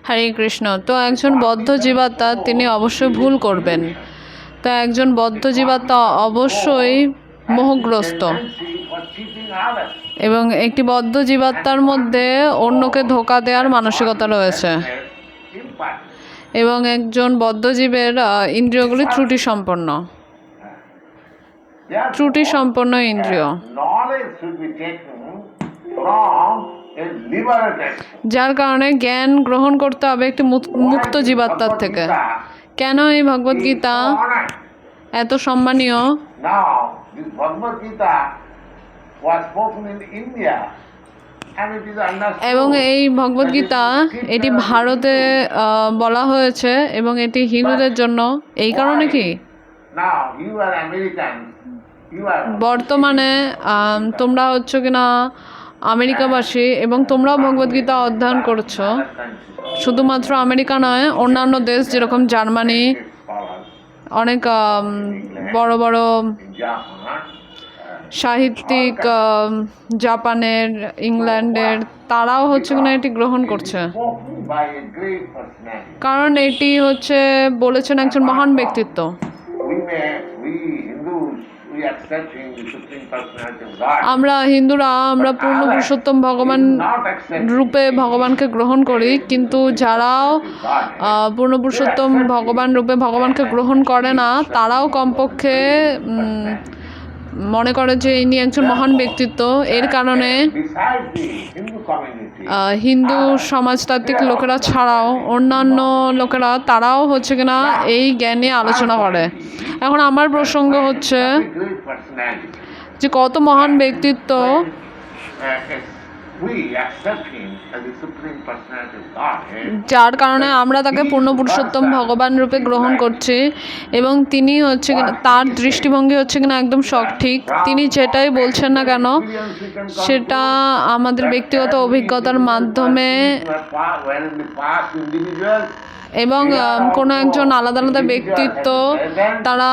হরে কৃষ্ণ। তো একজন বদ্ধ জীবাত্মা তিনি অবশ্যই ভুল করবেন। তো একজন বদ্ধ জীবাত্মা অবশ্যই মোহগ্রস্ত, এবং একটি বদ্ধ জীবাত্মার মধ্যে অন্যকে ধোঁকা দেওয়ার মানসিকতা রয়েছে, এবং একজন বদ্ধ জীবের ইন্দ্রিয়গুলি ত্রুটি সম্পন্ন ইন্দ্রিয়, যার কারণে জ্ঞান গ্রহণ করতে হবে একটি মুক্ত জীবাত্মার থেকে। কেন এই ভগবদ্গীতা এত সম্মানীয়? এবং এই ভগবদ্গীতা এটি ভারতে বলা হয়েছে, এবং এটি হিন্দুদের জন্য। এই কারণে কি বর্তমানে তোমরা হচ্ছে কিনা আমেরিকাবাসী, এবং তোমরাও ভগবদ্গীতা অধ্যয়ন করছো। শুধুমাত্র আমেরিকা নয়, অন্যান্য দেশ যেরকম জার্মানি, অনেক বড় বড় সাহিত্যিক, জাপানের, ইংল্যান্ডের, তারাও হচ্ছে কিনা এটি গ্রহণ করছে, কারণ এটি হচ্ছে বলেছেন একজন মহান ব্যক্তিত্ব। আমরা হিন্দুরা আমরা পূর্ণ পুরুষোত্তম ভগবান রূপে ভগবানকে গ্রহণ করি, কিন্তু যারাও পূর্ণ পুরুষোত্তম ভগবান রূপে ভগবানকে গ্রহণ করে না, তারাও কমপক্ষে মনে করে যে ইনি একজন মহান ব্যক্তিত্ব। এর কারণে হিন্দু সমাজতাত্ত্বিক লোকেরা ছাড়াও অন্যান্য লোকেরা তারাও হচ্ছে কিনা এই জ্ঞান নিয়ে আলোচনা করে। এখন আমার প্রসঙ্গ হচ্ছে যে কত মহান ব্যক্তিত্ব, যার কারণে আমরা তাকে পূর্ণ পুরুষোত্তম ভগবান রূপে গ্রহণ করছি, এবং তিনি হচ্ছে কিনা তার দৃষ্টিভঙ্গি হচ্ছে কিনা একদম সঠিক। তিনি যেটাই বলছেন না কেন সেটা আমাদের ব্যক্তিগত অভিজ্ঞতার মাধ্যমে, এবং কোনো একজন আলাদা আলাদা ব্যক্তিত্ব, তারা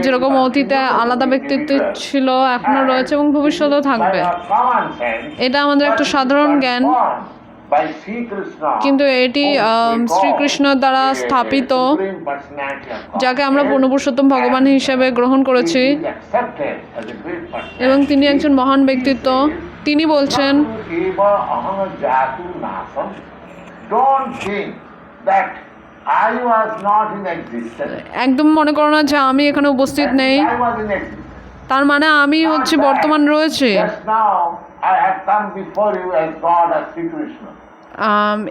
যেরকম অতীতে আলাদা ব্যক্তিত্ব ছিল, এখনও রয়েছে এবং ভবিষ্যতেও থাকবে। এটা আমাদের একটা সাধারণ জ্ঞান, কিন্তু এটি শ্রীকৃষ্ণ দ্বারা স্থাপিত, যাকে আমরা পূর্ণ পুরুষোত্তম ভগবান হিসেবে গ্রহণ করেছি, এবং তিনি একজন মহান ব্যক্তিত্ব। তিনি বলছেন, একদম মনে করো না যে আমি এখানে উপস্থিত নেই, তার মানে আমি হচ্ছে বর্তমান রয়েছে।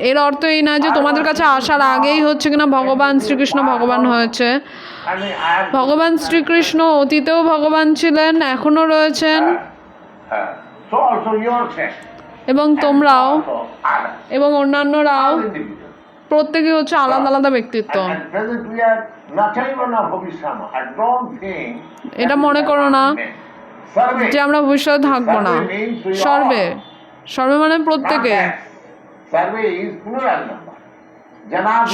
এর অর্থ এই না যে তোমাদের কাছে আসার আগেই হচ্ছে কিনা ভগবান শ্রীকৃষ্ণ ভগবান হয়েছে। ভগবান শ্রীকৃষ্ণ অতীতেও ভগবান ছিলেন, এখনো রয়েছেন, এবং তোমরাও এবং অন্যান্যরাও প্রত্যেকে হচ্ছে আলাদা আলাদা ব্যক্তিত্ব। এটা মনে করো না যে আমরা ভবিষ্যতে থাকবো না। সর্বে, সর্বে মানে প্রত্যেকে।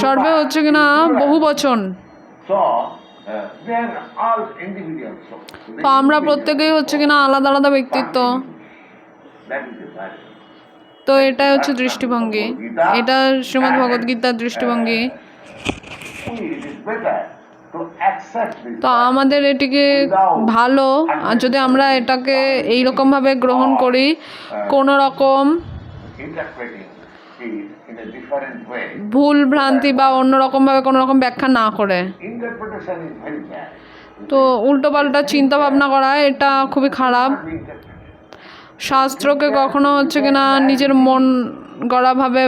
সর্বে হচ্ছে কিনা বহু বচন। তো আমরা প্রত্যেকেই হচ্ছে কিনা আলাদা আলাদা ব্যক্তিত্ব। তো এটাই হচ্ছে দৃষ্টিভঙ্গি, এটা শ্রীমদ্ ভগবদ্গীতার দৃষ্টিভঙ্গি। তো আমাদের এটিকে ভালো, যদি আমরা এটাকে এইরকমভাবে গ্রহণ করি, কোনো রকম ভুল ভ্রান্তি বা অন্যরকমভাবে কোনো রকম ব্যাখ্যা না করে। তো উল্টোপাল্টা চিন্তা ভাবনা করা এটা খুবই খারাপ। শাস্ত্রকে কখনো হচ্ছে কিনা নিজের মন গড়াভাবে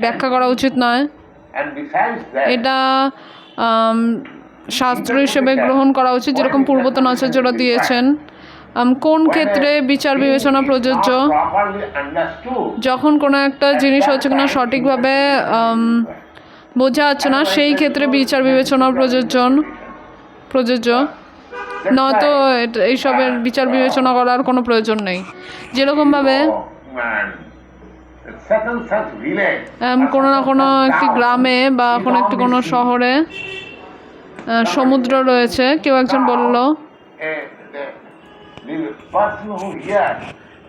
ব্যাখ্যা করা উচিত নয়। এটা শাস্ত্র হিসেবে গ্রহণ করা উচিত, যেরকম পূর্বতন আচার্যরা দিয়েছেন। কোন ক্ষেত্রে বিচার বিবেচনা প্রযোজ্য? যখন কোনো একটা জিনিস হচ্ছে কিনা সঠিকভাবে বোঝা যাচ্ছে না, সেই ক্ষেত্রে বিচার বিবেচনা প্রযোজ্য। নয়তো এইসবের বিচার বিবেচনা করার কোনো প্রয়োজন নেই। যেরকমভাবে কোনো না কোনো একটি গ্রামে বা কোনো শহরে সমুদ্র রয়েছে, কেউ একজন বলল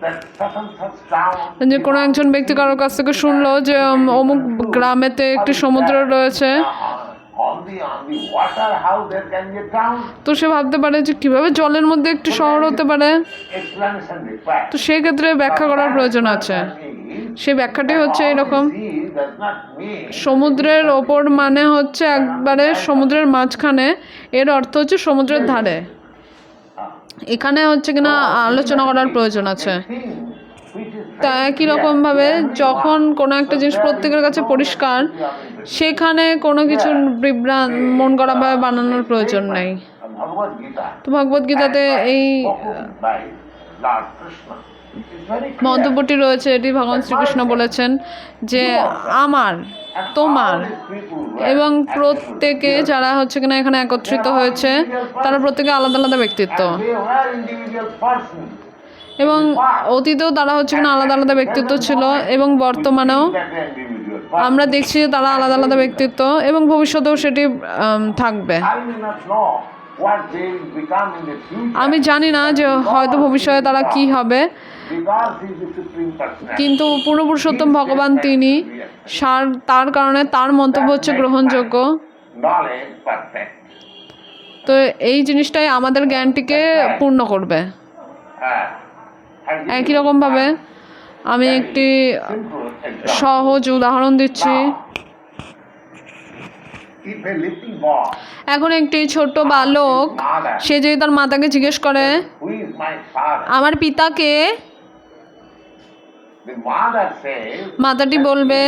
that such and such town. যে কোনো একজন ব্যক্তি কারোর কাছ থেকে শুনলো যে অমুক গ্রামেতে একটি সমুদ্র রয়েছে, On the water, how there can be a town? তো সে ভাবতে পারে যে কিভাবে জলের মধ্যে একটি শহর হতে পারে। Explanation required. তো সেই ক্ষেত্রে ব্যাখ্যা করার প্রয়োজন আছে। সেই ব্যাখ্যাটি হচ্ছে এরকম, Sea does not mean সমুদ্রের ওপর মানে হচ্ছে একবারে সমুদ্রের মাঝখানে, এর অর্থ হচ্ছে সমুদ্রের ধারে। এখানে হচ্ছে কিনা আলোচনা করার প্রয়োজন আছে। which is তা একই রকমভাবে যখন কোনো একটা জিনিস প্রত্যেকের কাছে পরিষ্কার, সেখানে কোনো কিছু বিভ্রান্ত মন গড়াভাবে বানানোর প্রয়োজন নেই। Bhagavad Gita. তো ভগবদ্গীতাতে এই Spoken by Lord Krishna. It's very clear. মন্তব্যটি রয়েছে, এটি ভগবান শ্রীকৃষ্ণ বলেছেন যে আমার, তোমার এবং প্রত্যেকে যারা হচ্ছে কিনা এখানে একত্রিত হয়েছে তারা প্রত্যেকে আলাদা আলাদা ব্যক্তিত্ব, And they were individual persons. এবং অতীতেও তারা হচ্ছে কিনা আলাদা আলাদা ব্যক্তিত্ব ছিল, এবং বর্তমানেও That they are individual persons. আমরা দেখছি যে তারা আলাদা আলাদা ব্যক্তিত্ব, এবং ভবিষ্যতেও সেটি থাকবে। I do not know what they will become in the future. আমি জানি না যে হয়তো ভবিষ্যতে তারা কি হবে, Because he is the supreme personality. কিন্তু পূর্ণ পুরুষোত্তম ভগবান তিনি, তার কারণে তার মন্তব্য হচ্ছে গ্রহণযোগ্য। Knowledge perfect. তো এই জিনিসটাই আমাদের জ্ঞানটিকে পূর্ণ করবে। And একই রকমভাবে আমি একটি simple example. সহজ উদাহরণ দিচ্ছি। If a little boy, এখন একটি ছোট্ট বালক, সে যদি তার মাতাকে জিজ্ঞেস করে who is my father? আমার পিতাকে, The mother says, মাতাটি বলবে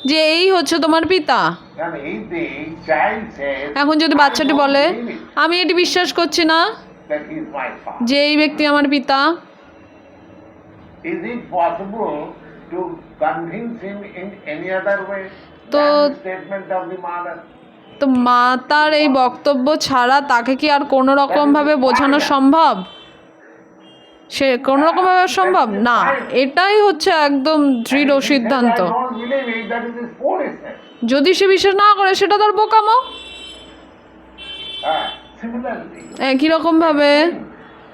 যে এই হচ্ছে তোমার পিতা। and if the child says, এখন যদি বাচ্চাটি বলে আমি এটি বিশ্বাস করছি না that he is my father. যে এই ব্যক্তি আমার পিতা, Is it possible to convince him in any other way তো than the statement of the mother? তো মাতার এই বক্তব্য ছাড়া তাকে কি আর কোনো রকমভাবে বোঝানো সম্ভব? সে কোনো রকমভাবে সম্ভব না। এটাই হচ্ছে একদম দৃঢ় সিদ্ধান্ত। I don't believe it, that is his foolishness. যদি সে বিশ্বাস না করে সেটা তার বোকামো। Similarly, একই রকমভাবে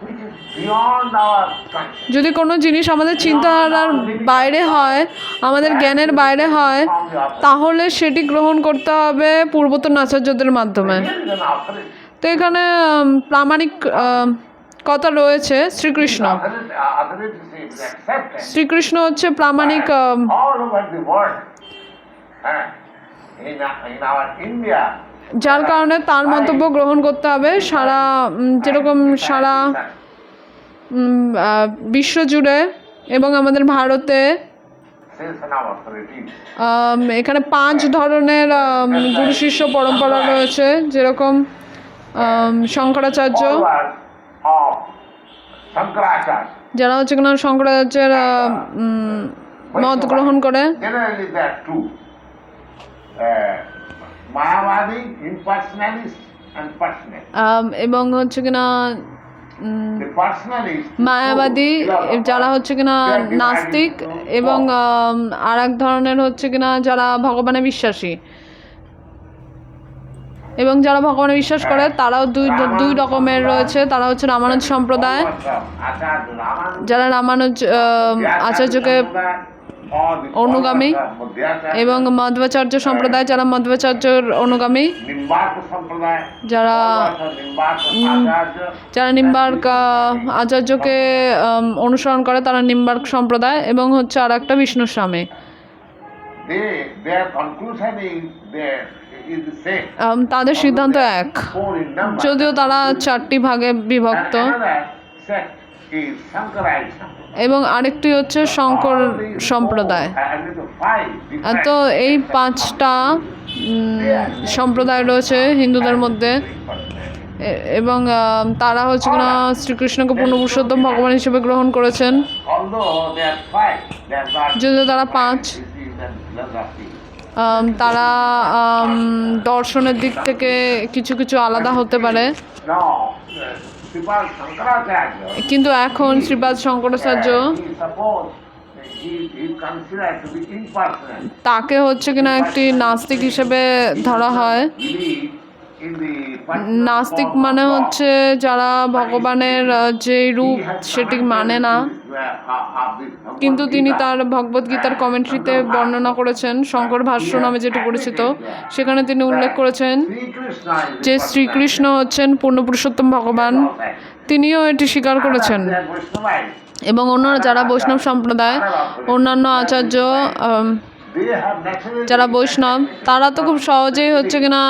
which is beyond our conscience. যদি কোনো জিনিস আমাদের চিন্তাধারার বাইরে হয়, আমাদের জ্ঞানের বাইরে হয়, তাহলে সেটি গ্রহণ করতে হবে পূর্বতন আচার্যদের মাধ্যমে। Here is an authority. তো এখানে প্রামাণিক কথা রয়েছে Shrikrishna. Authority says acceptance Shrikrishna হচ্ছে প্রামাণিক all over the world. In our India, যার কারণে তার মন্তব্য গ্রহণ করতে হবে সারা যেরকম সারা বিশ্ব জুড়ে, এবং আমাদের ভারতে says an authority. এখানে 5 ধরনের গুরু শিষ্য পরম্পরা রয়েছে, যেরকম শঙ্করাচার্য, Followers of Shankaracharya. যারা হচ্ছে কিনা শঙ্করাচার্যের মত গ্রহণ করে। Generally there are two. Mayavadi, impersonalist and personalist. এবং হচ্ছে কিনা The personalist মায়াবাদী, যারা হচ্ছে কিনা নাস্তিক, এবং আর এক ধরনের হচ্ছে কিনা যারা ভগবানে বিশ্বাসী, এবং যারা ভগবানে বিশ্বাস করে তারাও দুই রকমের রয়েছে। তারা হচ্ছে রামানুজ সম্প্রদায়, যারা রামানুজ আচার্যকে অনুগামী, এবং মধ্বাচার্য সম্প্রদায় যারা মধ্বাচার্যের অনুগামী, যারা নিম্বার্ক আচার্যকে অনুসরণ করে তারা নিম্বার্ক সম্প্রদায়, এবং হচ্ছে আর একটা বিষ্ণুস্বামী। তাদের সিদ্ধান্ত এক, যদিও তারা 4টি ভাগে বিভক্ত, এবং আরেকটি হচ্ছে শঙ্কর সম্প্রদায়। তো এই 5টা সম্প্রদায় রয়েছে হিন্দুদের মধ্যে, এবং তারা হচ্ছে কিনা শ্রীকৃষ্ণকে পূর্ণ পুরুষোত্তম ভগবান হিসেবে গ্রহণ করেছেন। যদিও তারা 5, তারা দর্শনের দিক থেকে কিছু কিছু আলাদা হতে পারে, কিন্তু এখন শ্রীপাদ শঙ্করাচার্য তাকে হচ্ছে কিনা একটি নাস্তিক হিসেবে ধরা হয়, in the personal নাস্তিক form of মানে God. হচ্ছে যারা ভগবানের যে রূপ He has সেটি commented মানে না, in this, of this Bhagavad কিন্তু তিনি Gita, তার ভগবদ্গীতার কমেন্ট্রিতে বর্ণনা করেছেন, শঙ্কর ভাষ্য নামে যেটি পরিচিত, সেখানে তিনি উল্লেখ করেছেন Sri Krishna is the যে personality. শ্রীকৃষ্ণ হচ্ছেন পূর্ণ পুরুষোত্তম ভগবান। He has also accepted. তিনিও এটি স্বীকার করেছেন। Others, they are Vaishnavite. এবং অন্যরা যারা বৈষ্ণব সম্প্রদায়, অন্যান্য আচার্য They have naturally যারা বৈষ্ণব, তারা তো খুব সহজেই হচ্ছে কিনা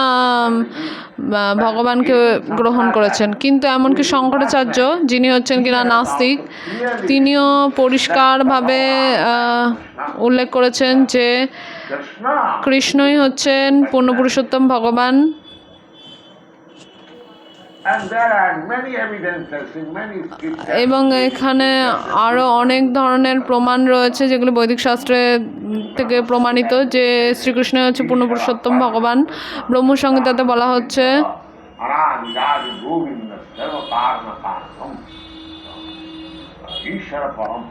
ভগবানকে গ্রহণ করেছেন, কিন্তু এমনকি শঙ্করাচার্য যিনি হচ্ছেন কিনা নাস্তিক, তিনিও পরিষ্কারভাবে উল্লেখ করেছেন যে Krishna. কৃষ্ণই হচ্ছেন পূর্ণ পুরুষোত্তম ভগবান। And there are many evidences in many scriptures. এবং এখানে আরও অনেক ধরনের প্রমাণ রয়েছে যেগুলি বৈদিক শাস্ত্রে থেকে প্রমাণিত যে শ্রীকৃষ্ণ হচ্ছে পূর্ণ পুরুষোত্তম ভগবান। ব্রহ্মসংহিতাতে বলা হচ্ছে Anadi Govinda Sarvakarma Karanam. Ishvara Param.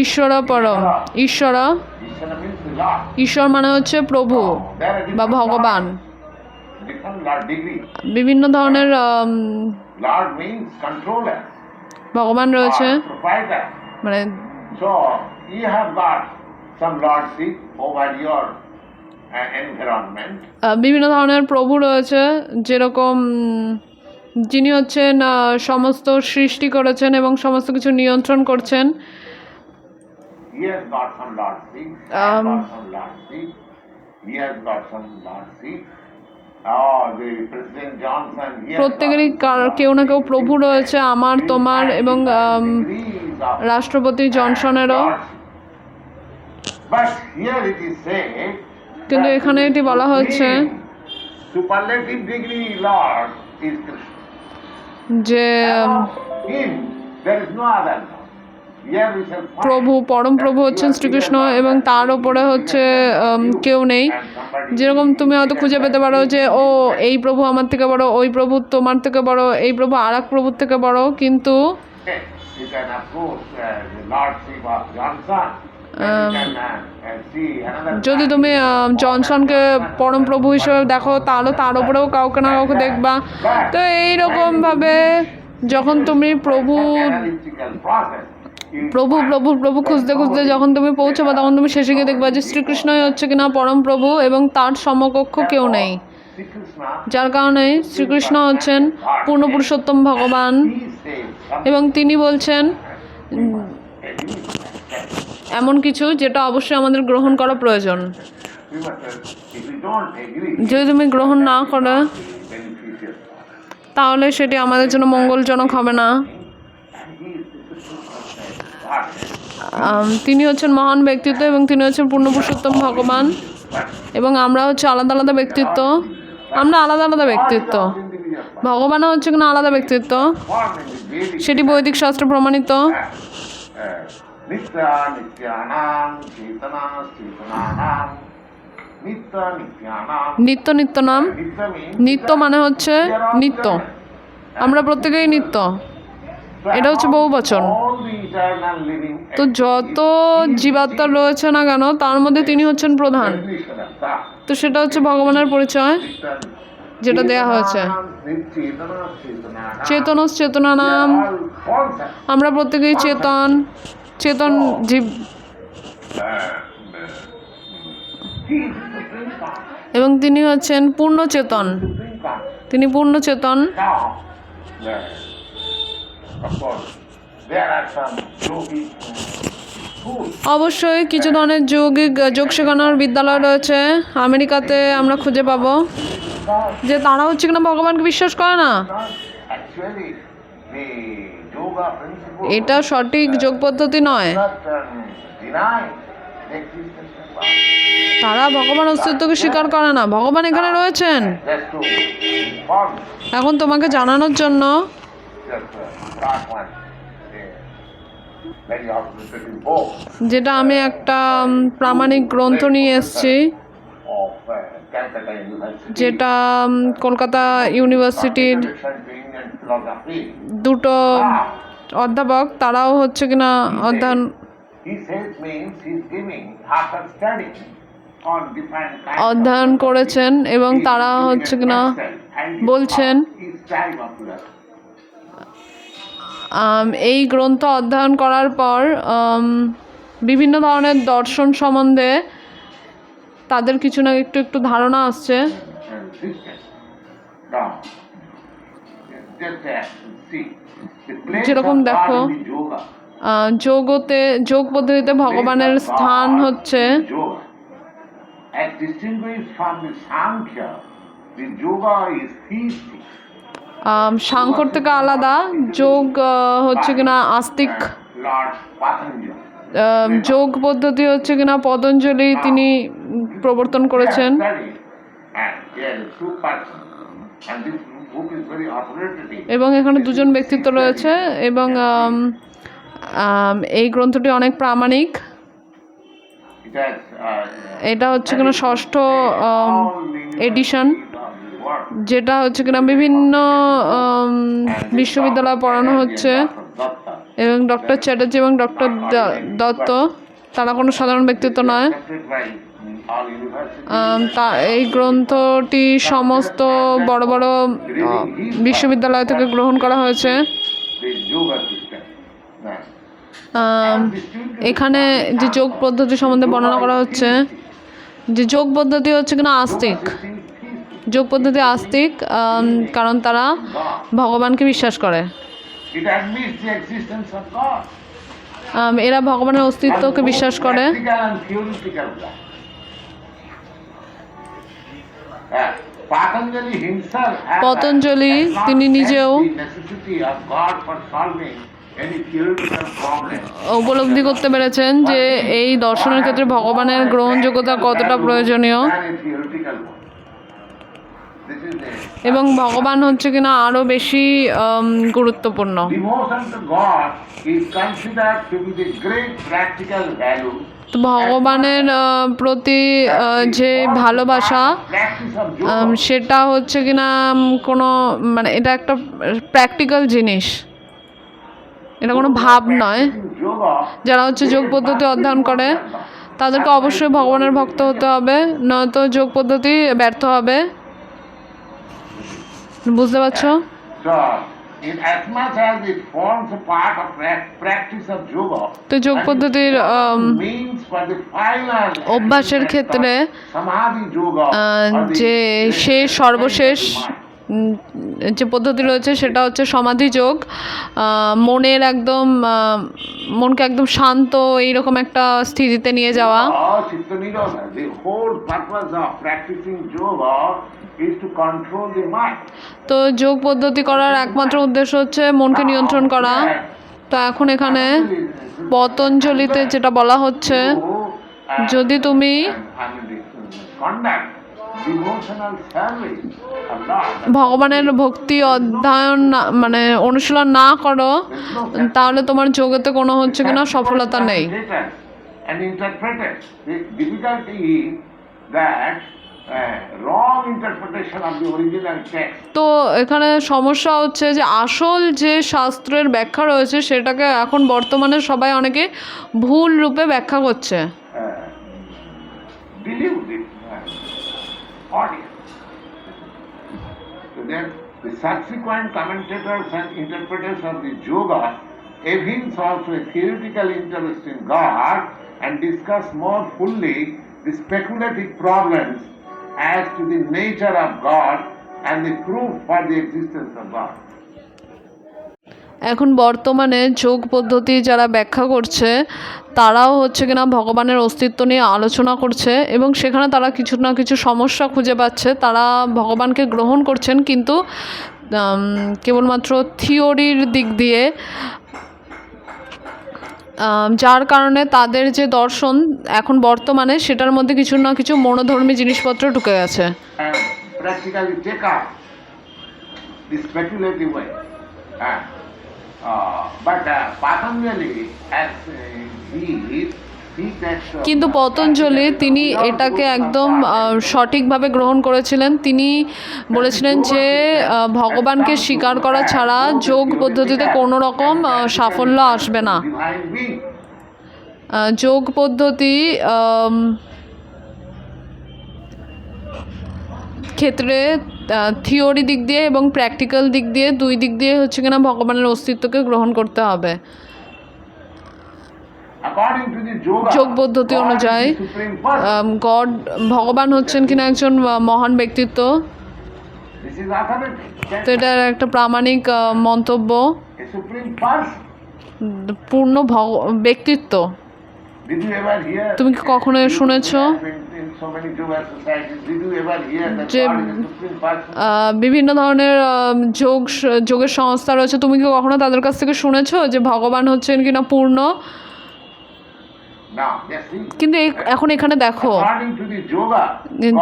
ঈশ্বর পরম। ঈশ্বর, Ishvara means the Lord. ঈশ্বর মানে হচ্ছে প্রভু There are বা different ভগবান। lords, different Lord degree. বিভিন্ন ধরনের Lord means controller ভগবান রয়েছে, or proprietor. মানে So you have got some lordship over your environment. বিভিন্ন ধরনের প্রভু রয়েছে, যেরকম যিনি হচ্ছেন সমস্ত সৃষ্টি করেছেন এবং সমস্ত কিছু নিয়ন্ত্রণ করছেন। He has got some lordship. He has got some lordship. He has got some lordship. Oh, the President Johnson. He has প্রত্যেকেরই got কেউ না কেউ প্রভু রয়েছে, আমার, তোমার এবং degrees of রাষ্ট্রপতি জনসনেরও। But here it is said. কিন্তু এখানে এটি বলা হয়েছে superlative degree Lord is Krishna. যে Above him there is no other Lord. Here we shall find প্রভু, পরম প্রভু হচ্ছেন শ্রীকৃষ্ণ এবং তার ওপরে হচ্ছে কেউ নেই। যেরকম তুমি হয়তো খুঁজে পেতে পারো যে ও এই প্রভু আমার থেকে বড়, ওই প্রভু তোমার থেকে বড়, এই প্রভু আর এক প্রভুর থেকে বড়, কিন্তু You can approach the Lordship of Johnson. And you can see another যদি তুমি জনসনকে পরম প্রভু হিসেবে দেখো, তাহলে তার উপরেও কাউকে না কাউকে দেখবা। তো এইরকমভাবে যখন তুমি প্রভু analytical process. প্রভু প্রভু প্রভু খুঁজতে খুঁজতে যখন তুমি পৌঁছাবা, তখন তুমি শেষে গিয়ে দেখবা যে শ্রীকৃষ্ণই হচ্ছে কিনা পরম প্রভু এবং তার সমকক্ষ কেউ নেই। Sri Krishna, যার কারণে শ্রীকৃষ্ণ হচ্ছেন পূর্ণ পুরুষোত্তম ভগবান he says এবং তিনি বলছেন something. এমন কিছু যেটা অবশ্যই আমাদের গ্রহণ করা প্রয়োজন। We must, if we don't agree, যদি তুমি গ্রহণ না করো, beneficial. তাহলে সেটি আমাদের জন্য মঙ্গলজনক হবে না। And he is God. তিনি হচ্ছেন মহান ব্যক্তিত্ব এবং তিনি হচ্ছেন পূর্ণ পুরুষোত্তম ভগবান এবং আমরা হচ্ছে আলাদা আলাদা ব্যক্তিত্ব। আমরা আলাদা আলাদা ব্যক্তিত্ব, ভগবানও হচ্ছে কিনা আলাদা ব্যক্তিত্ব, সেটি বৈদিক শাস্ত্রে প্রমাণিত। Nitya Nityanam Chetana Chetananam Nitya Nityanam. নিত্য নিত্য নাম, Nitya means নিত্য মানে হচ্ছে নিত্য, আমরা প্রত্যেকেই নিত্য, এটা হচ্ছে বহু বচন। all the eternal living তো যত জীবাত্মা রয়েছে না কেন, তার মধ্যে তিনি হচ্ছেন প্রধান। তো সেটা হচ্ছে ভগবানের পরিচয় যেটা দেয়া হয়েছে। চেতন চেতনা নাম, আমরা প্রত্যেকেই চেতন, চেতন জীব এবং তিনি হচ্ছেন পূর্ণ চেতন, তিনি পূর্ণ চেতন। অবশ্যই কিছু ধরনের যোগ শেখানোর বিদ্যালয় রয়েছে আমেরিকাতে, আমরা খুঁজে পাবো যে তারা হচ্ছে কিনা ভগবানকে বিশ্বাস করে না। এটা সঠিক যোগ পদ্ধতি নয়। তারা ভগবান অস্তিত্বকে স্বীকার করে না। ভগবান এখানে রয়েছেন। এখন তোমাকে জানানোর জন্য যেটা আমি একটা প্রামাণিক গ্রন্থ নিয়ে এসেছি, যেটা কলকাতা ইউনিভার্সিটির দুটো অধ্যাপক, তারাও হচ্ছে কিনা on different kinds অধ্যয়ন করেছেন এবং তারা হচ্ছে কিনা বলছেন এই গ্রন্থ অধ্যয়ন করার পর বিভিন্ন ধরনের দর্শন সম্বন্ধে তাদের কিছু না একটু একটু ধারণা আসছে। যেরকম দেখো যোগ পদ্ধতিতে ভগবানের স্থান হচ্ছে সাংখ্যর থেকে আলাদা। যোগ হচ্ছে কিনা আস্তিক, যোগ পদ্ধতি হচ্ছে কিনা পতঞ্জলি তিনি প্রবর্তন করেছেন। এবং এখানে দুজন ব্যক্তিত্ব রয়েছে এবং এই গ্রন্থটি অনেক প্রামাণিক। এটা হচ্ছে কিনা ষষ্ঠ এডিশন, যেটা হচ্ছে কিনা বিভিন্ন বিশ্ববিদ্যালয়ে পড়ানো হচ্ছে। এবং ডক্টর চ্যাটার্জি এবং ডক্টর দত্ত তারা কোনো সাধারণ ব্যক্তিত্ব নয়। এই গ্রন্থটি সমস্ত বড় বড় বিশ্ববিদ্যালয় থেকে গ্রহণ করা হয়েছে। এখানে যে যোগ পদ্ধতি সম্বন্ধে বর্ণনা করা হচ্ছে, যে যোগ পদ্ধতি হচ্ছে কিনা আস্তিক। যোগ পদ্ধতি আস্তিক কারণ তারা ভগবানকে বিশ্বাস করে। এরা ভগবানের অস্তিত্বকে বিশ্বাস করে। পতঞ্জলি তিনি নিজেও উপলব্ধি করতে পেরেছেন যে এই দর্শনের ক্ষেত্রে ভগবানের গ্রহণযোগ্যতা কতটা প্রয়োজনীয় এবং ভগবান হচ্ছে কিনা আরো বেশি গুরুত্বপূর্ণ। তো ভগবানের প্রতি যে ভালোবাসা সেটা হচ্ছে কিনা কোনো মানে এটা একটা প্র্যাকটিক্যাল জিনিস, এটা কোনো ভাব নয়। যারা হচ্ছে যোগ পদ্ধতি অধ্যয়ন করে তাদেরকে অবশ্যই ভগবানের ভক্ত হতে হবে, নয়তো যোগ পদ্ধতি ব্যর্থ হবে। বুঝতে পারছো? তো যোগ পদ্ধতির অভ্যাসের ক্ষেত্রে যে সর্বশেষ যে পদ্ধতি রয়েছে সেটা হচ্ছে সমাধি যোগ। মনকে একদম শান্ত এইরকম একটা স্থিতিতে নিয়ে যাওয়া। তো যোগ পদ্ধতি করার একমাত্র উদ্দেশ্য হচ্ছে মনকে নিয়ন্ত্রণ করা। তো এখন এখানে পতঞ্জলিতে যেটা বলা হচ্ছে, যদি তুমি ভগবানের ভক্তি অধ্যয়ন মানে অনুশীলন না করো তাহলে তোমার যোগেতে কোনো হচ্ছে কিনা সফলতা নেই। তো এখানে সমস্যা হচ্ছে যে আসল যে শাস্ত্রের ব্যাখ্যা রয়েছে সেটাকে এখন বর্তমানে সবাই অনেকে ভুল রূপে ব্যাখ্যা করছে। The subsequent commentators and interpreters of the yoga evince also a theoretical interest in God and discuss more fully the speculative problems as to the nature of God and the proof for the existence of God. এখন বর্তমানে যোগ পদ্ধতি যারা ব্যাখ্যা করছে তারাও হচ্ছে কিনা ভগবানের অস্তিত্ব নিয়ে আলোচনা করছে এবং সেখানে তারা কিছু না কিছু সমস্যা খুঁজে পাচ্ছে। তারা ভগবানকে গ্রহণ করছেন কিন্তু কেবলমাত্র থিওরির দিক দিয়ে, যার কারণে তাদের যে দর্শন এখন বর্তমানে সেটার মধ্যে কিছু না কিছু মনোধর্মী জিনিসপত্র ঢুকে গেছে। কিন্তু পতঞ্জলি তিনি এটাকে একদম সঠিকভাবে গ্রহণ করেছিলেন। তিনি বলেছিলেন যে ভগবানকে স্বীকার করা ছাড়া যোগ পদ্ধতিতে কোনো রকম সাফল্য আসবে না। যোগ পদ্ধতি ক্ষেত্রে থিওরি দিক দিয়ে এবং প্র্যাকটিক্যাল দিক দিয়ে দুই দিক দিয়ে হচ্ছে কিনা ভগবানের অস্তিত্বকে গ্রহণ করতে হবে। According to the yoga, যোগ পদ্ধতি God is অনুযায়ী the supreme person. গড ভগবান হচ্ছেন কিনা একজন মহান ব্যক্তিত্ব। This is authentic. তো এটার একটা প্রামাণিক মন্তব্য। A supreme person. পূর্ণ ব্যক্তিত্ব। Did you ever hear? তুমি কি কখনো শুনেছো In so many yoga societies, did you ever hear that যে God is a supreme person? বিভিন্ন ধরনের যোগের সংস্থা রয়েছে, তুমি কি কখনো তাদের কাছ থেকে শুনেছো যে ভগবান হচ্ছেন কিনা পূর্ণ? Now, yes, see. কিন্তু এখন এখানে দেখো According to the yoga,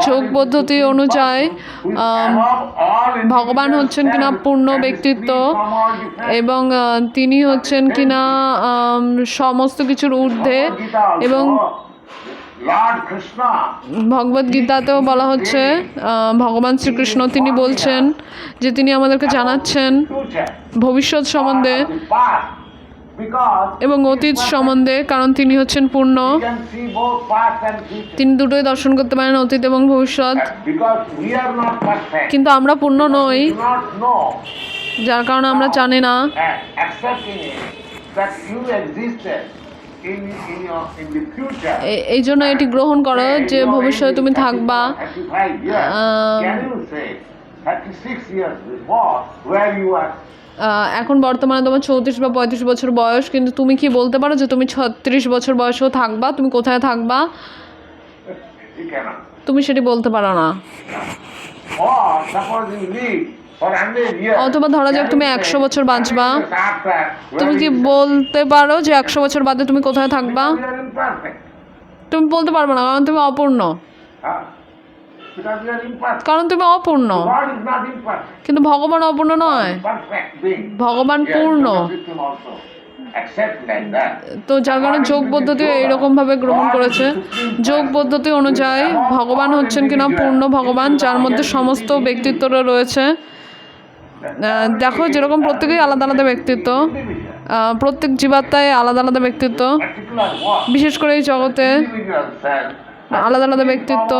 যোগ God is the পদ্ধতি supreme অনুযায়ী person who is above all ভগবান individual হচ্ছেন কিনা self পূর্ণ and is ব্যক্তিত্ব free from all defects. এবং তিনি হচ্ছেন কিনা সমস্ত কিছুর ঊর্ধ্বে। Bhagavad Gita also, এবং Lord Krishna, ভগবদ গীতাতেও বলা হচ্ছে ভগবান শ্রীকৃষ্ণ তিনি বলছেন যে তিনি আমাদেরকে জানাচ্ছেন future, ভবিষ্যৎ সম্বন্ধে of the past, because এবং অতীত সম্বন্ধে, কারণ তিনি হচ্ছেন পূর্ণ। we can see both past and future. তিনি দুটোই দর্শন করতে পারেন, অতীত এবং ভবিষ্যৎ। Because we are not perfect, কিন্তু আমরা পূর্ণ নই, we do not know যার কারণে আমরা জানি না। and accepting it that you existed in the future. এই জন্য এটি গ্রহণ করো যে ভবিষ্যতে তুমি থাকবা। 35 years. Can you say 36 years before where you are? এখন বর্তমানে তোমার 34 বা 35 বছর বয়স, কিন্তু তুমি কি বলতে পারো যে তুমি 36 বছর বয়সেও থাকবা? তুমি কোথায় থাকবা? You cannot. তুমি সেটি বলতে পারো না। Or suppose you live for 100 years. অথবা ধরা যাক তুমি 100 বছর বাঁচবা, তুমি কি বলতে পারো যে 100 বছর বাদে তুমি কোথায় থাকবা? You are imperfect. তুমি বলতে পারবে না, কারণ তুমি অপূর্ণ। Huh? Because you are imperfect. কারণ তুমি অপূর্ণ। God is not imperfect. কিন্তু ভগবান অপূর্ণ নয়, Perfect being. ভগবান Yes, পূর্ণ। yoga system also accept like that. তো যার কারণে যোগ পদ্ধতি এইরকমভাবে গ্রহণ করেছে। যোগ পদ্ধতি অনুযায়ী ভগবান হচ্ছেন কিনা পূর্ণ ভগবান, যার মধ্যে সমস্ত ব্যক্তিত্বরা রয়েছে। দেখো যেরকম প্রত্যেকেই আলাদা আলাদা ব্যক্তিত্ব, প্রত্যেক জীবাত্মায় আলাদা আলাদা ব্যক্তিত্ব, Particular what? বিশেষ করে এই জগতে Individual self. আলাদা আলাদা ব্যক্তিত্ব।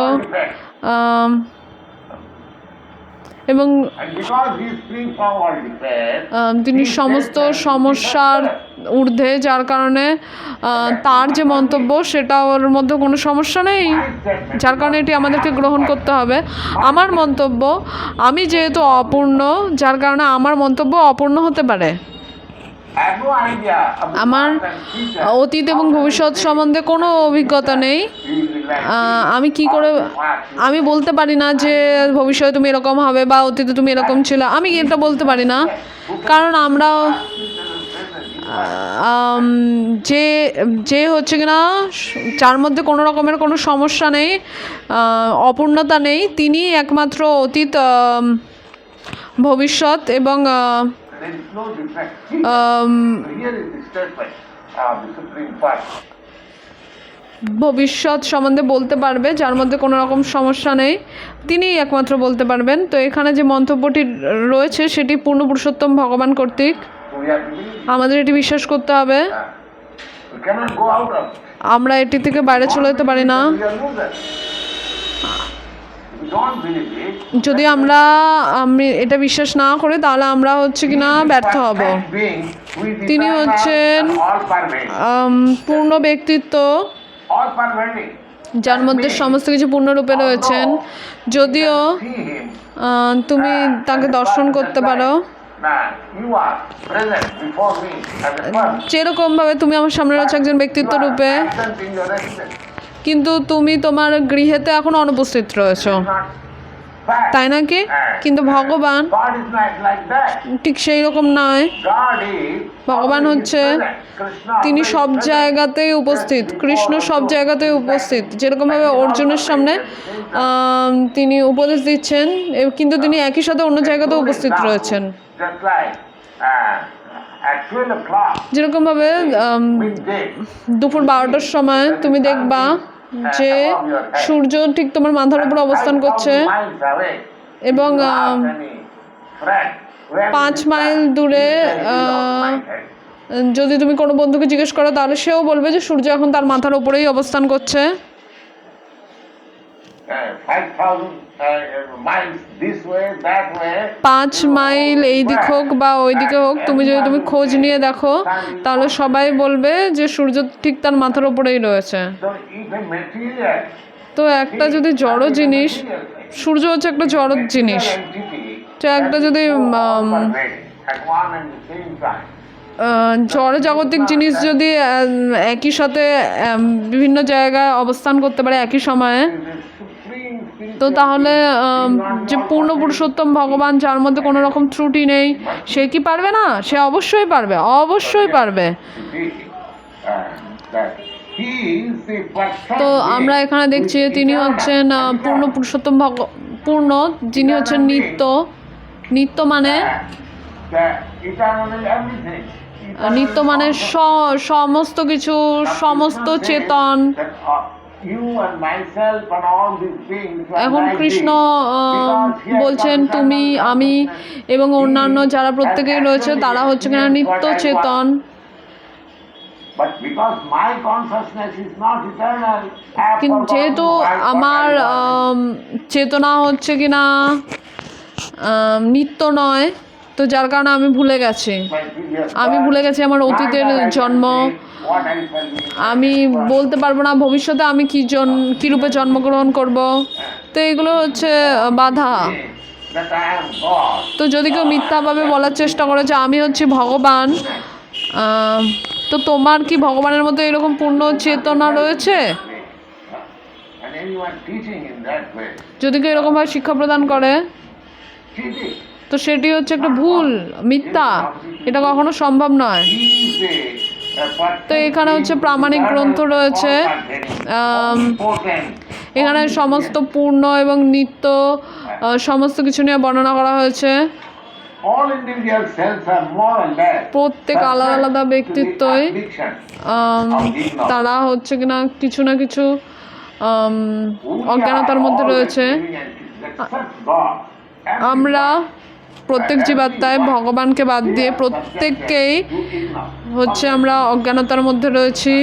এবং And because he is free from all defects, তিনি সমস্ত সমস্যার ঊর্ধ্বে, যার কারণে তার যে মন্তব্য সেটা ওর মধ্যে কোনো সমস্যা নেই, যার কারণে এটি আমাদেরকে গ্রহণ করতে হবে। আমার মন্তব্য, আমি যেহেতু অপূর্ণ, যার কারণে আমার মন্তব্য অপূর্ণ হতে পারে। I have no idea of the আমার past and future. অতীত এবং ভবিষ্যৎ সম্বন্ধে কোনো অভিজ্ঞতা নেই। You will like আমি কি করে, আমি বলতে পারি না যে ভবিষ্যতে তুমি এরকম হবে বা অতীতে তুমি এরকম ছিল, আমি এটা বলতে পারি না। কারণ আমরা যে যে হচ্ছে কিনা যার মধ্যে কোনো রকমের কোনো সমস্যা নেই, অপূর্ণতা নেই, তিনি একমাত্র অতীত, ভবিষ্যৎ এবং there is no defect. So here is the statement of the Supreme Person. ভবিষ্যৎ সম্বন্ধে বলতে পারবে, যার মধ্যে কোনো রকম সমস্যা নেই, তিনিই একমাত্র বলতে পারবেন। তো এখানে যে মন্তব্যটি রয়েছে সেটি পূর্ণ পুরুষোত্তম ভগবান কর্তৃক। So we have to believe. আমাদের এটি বিশ্বাস করতে হবে। We cannot go out of it. আমরা এটি থেকে বাইরে চলে যেতে পারি না। We are losers. If we don't believe it, যদি আমি এটা বিশ্বাস না করি, তাহলে আমরা হচ্ছে কিনা ব্যর্থ হব। perfect being who is তিনি eternal হচ্ছেন and all pervading. পূর্ণ ব্যক্তিত্ব, All pervading. যার মধ্যে সমস্ত কিছু পূর্ণরূপে রয়েছেন। যদিও See him. তুমি তাকে দর্শন করতে পারো, Man, you are present before me as a person. যেরকমভাবে তুমি আমার সামনে রয়েছে একজন ব্যক্তিত্ব You are রূপে, absent in your residence. কিন্তু তুমি তোমার গৃহেতে এখন অনুপস্থিত রয়েছো, Not fact. তাই নাকি? কিন্তু ভগবান God is not like that. ঠিক সেই রকম নয়। God is ভগবান always হচ্ছে present. Krishna তিনি always সব present. জায়গাতেই উপস্থিত, কৃষ্ণ সব জায়গাতেই উপস্থিত। যেরকমভাবে অর্জুনের সামনে তিনি উপদেশ দিচ্ছেন, কিন্তু তিনি একই সাথে অন্য জায়গাতেও উপস্থিত রয়েছেন। Just like at 12 o'clock যেরকমভাবে midday, দুপুর 12টার সময় তুমি দেখবা যে সূর্য ঠিক তোমার মাথার উপর অবস্থান করছে, 5,000 miles away, এবং you ask any friend, where 5 is the mile sun? দূরে He says, "It is on my head." যদি তুমি কোনো বন্ধুকে জিজ্ঞেস করো, তাহলে সেও বলবে যে সূর্য এখন তার মাথার উপরেই অবস্থান করছে। 5,000 miles this way, that way. 5 mile এই দিক হোক বা ওই দিকে হোক, তুমি যদি তুমি খোঁজ নিয়ে দেখো তাহলে সবাই বলবে যে সূর্য ঠিক তার মাথার উপরেই রয়েছে। So if a material তো একটা যদি জড় জিনিস, সূর্য হচ্ছে একটা জড় জিনিস, তো একটা যদি at one and the same time, জড় জাগতিক জিনিস যদি একই সাথে বিভিন্ন জায়গায় অবস্থান করতে পারে একই সময়ে, তো তাহলে যে পূর্ণ পুরুষোত্তম ভগবান, যার মধ্যে কোনো রকম ত্রুটি নেই, সে কি পারবে না? সে অবশ্যই পারবে, অবশ্যই পারবে। তো আমরা এখানে দেখছি তিনি হচ্ছেন পূর্ণ পুরুষোত্তম পূর্ণ, যিনি হচ্ছেন নিত্য। নিত্য মানে নিত্য মানে সমস্ত কিছু, সমস্ত চেতন। এখন কৃষ্ণ বলছেন তুমি, আমি এবং অন্যান্য যারা প্রত্যেকেই রয়েছে তারা হচ্ছে কিনা নিত্য চেতন। কিন্তু যেহেতু আমার চেতনা হচ্ছে কিনা নিত্য নয়, তো যার কারণে আমি ভুলে গেছি, আমার অতীতের জন্ম। আমি বলতে পারবো না ভবিষ্যতে আমি কী রূপে জন্মগ্রহণ করব। তো এগুলো হচ্ছে বাধা। তো যদি কেউ মিথ্যাভাবে বলার চেষ্টা করে যে আমি হচ্ছি ভগবান, তো তোমার কি ভগবানের মতো এরকম পূর্ণ চেতনা রয়েছে? যদি কেউ এরকমভাবে শিক্ষা প্রদান করে, তো সেটি হচ্ছে একটা ভুল, মিথ্যা, এটা কখনো সম্ভব নয়। তো এখানে হচ্ছে প্রামাণিক গ্রন্থ রয়েছে, এখানে সমস্ত পূর্ণ এবং নিত্য সমস্ত কিছু নিয়ে বর্ণনা করা হয়েছে। প্রত্যেক আলাদা আলাদা ব্যক্তিত্বই তারা হচ্ছে কিনা কিছু না কিছু অজ্ঞানতার মধ্যে রয়েছে। আমরা প্রত্যেক জীবাত্মায় ভগবানকে বাদ দিয়ে প্রত্যেককেই হচ্ছে আমরা অজ্ঞানতার মধ্যে রয়েছি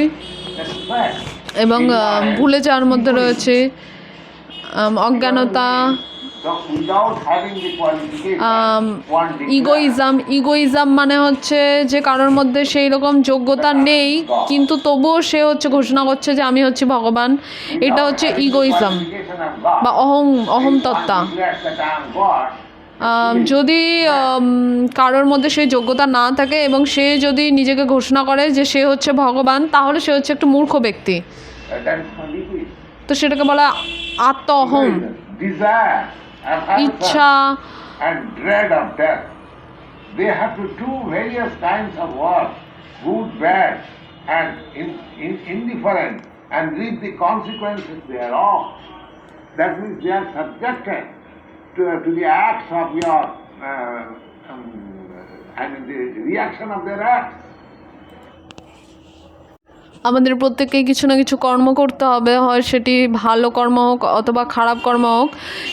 এবং ভুলে যাওয়ার মধ্যে রয়েছি। অজ্ঞানতা, ইগোইজম মানে হচ্ছে যে কারোর মধ্যে সেই রকম যোগ্যতা নেই, কিন্তু তবুও সে হচ্ছে ঘোষণা করছে যে আমি হচ্ছি ভগবান। এটা হচ্ছে ইগোইজম বা অহংতত্ত্বা। যদি কারোর মধ্যে সেই যোগ্যতা না থাকে এবং সে যদি নিজেকে ঘোষণা করে যে সে হচ্ছে ভগবান, তাহলে সে হচ্ছে একটা মূর্খ ব্যক্তি। তো সেটাকে বলা আত্ম অহং। ইচ্ছা to the acts of your I mean the reaction of their acts. আমাদের প্রত্যেককেই কিছু না কিছু কর্ম করতে হবে, হয় সেটি ভালো কর্ম হোক অথবা খারাপ কর্ম হোক,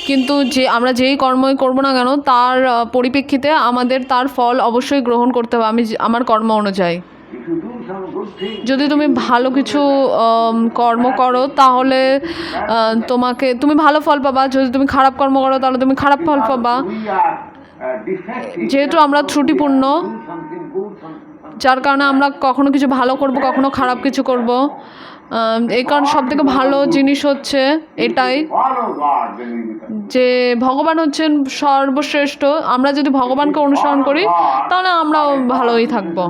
কিন্তু যে আমরা যেই কর্মই করব না কেন তার পরিপ্রেক্ষিতে আমাদের তার ফল অবশ্যই গ্রহণ করতে হবে আমার কর্ম অনুযায়ী। যদি তুমি ভালো কিছু কর্ম করো তাহলে তুমি ভালো ফল পাবা, যদি তুমি খারাপ কর্ম করো তাহলে তুমি খারাপ ফল পাবা। যেহেতু আমরা ত্রুটিপূর্ণ, যার কারণে আমরা কখনো কিছু ভালো করব, কখনো খারাপ কিছু করব। এই কারণে সবথেকে ভালো জিনিস হচ্ছে এটাই যে ভগবান হচ্ছেন সর্বশ্রেষ্ঠ। আমরা যদি ভগবানকে অনুসরণ করি তাহলে আমরাও ভালোই থাকবো।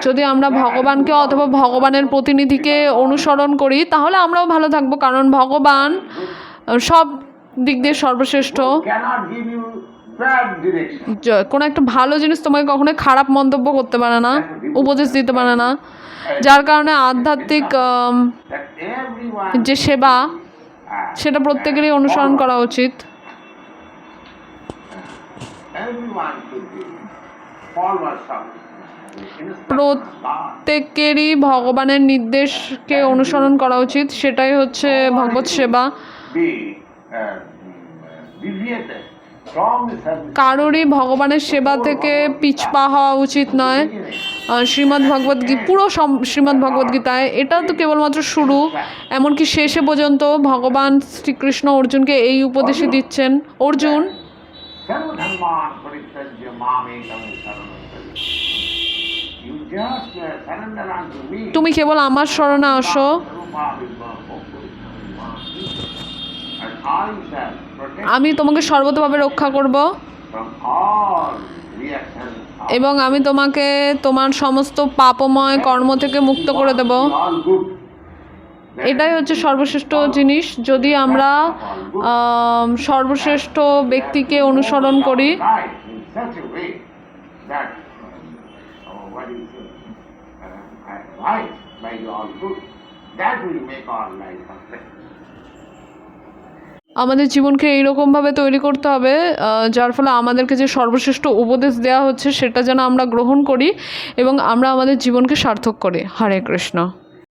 যদি আমরা ভগবানকে অথবা ভগবানের প্রতিনিধিকে অনুসরণ করি তাহলে আমরাও ভালো থাকবো, কারণ ভগবান সব দিক দিয়ে সর্বশ্রেষ্ঠ। কোনো একটা ভালো জিনিস তোমাকে কখনোই খারাপ মন্তব্য করতে পারে না, উপদেশ দিতে পারে না। যার কারণে আধ্যাত্মিক যে সেবা সেটা প্রত্যেকেরই অনুসরণ করা উচিত। প্রত্যেকেরই ভগবানের নির্দেশকে অনুসরণ করা উচিত, সেটাই হচ্ছে ভগবত সেবা। Strong service. কারোরই ভগবানের সেবা থেকে পিছপা হওয়া উচিত নয়। শ্রীমদ্ ভগবদ্গীতায় এটাও তো কেবলমাত্র শুরু, এমনকি শেষে পর্যন্ত ভগবান শ্রীকৃষ্ণ অর্জুনকে এই উপদেশই দিচ্ছেন। Arjun, Sarvadharman parityajya mamekam saranam vraja. You just surrender unto me. তুমি কেবল আমার শরণে আসো, And I shall protect আমি তোমাকে সর্বতভাবে রক্ষা করব from all reactions of এবং আমি তোমাকে তোমার সমস্ত পাপময় কর্ম থেকে মুক্ত করে দেব। all good. এটাই হচ্ছে সর্বশ্রেষ্ঠ জিনিস। যদি আমরা সর্বশ্রেষ্ঠ ব্যক্তিকে অনুসরণ করি, Right, in such a way that what is advised by the all good, that will make our life perfect. আমাদের জীবনকে এইরকমভাবে তৈরি করতে হবে যার ফলে আমাদেরকে যে সর্বশ্রেষ্ঠ উপদেশ দেওয়া হচ্ছে সেটা যেন আমরা গ্রহণ করি এবং আমরা আমাদের জীবনকে সার্থক করি। হরে কৃষ্ণ।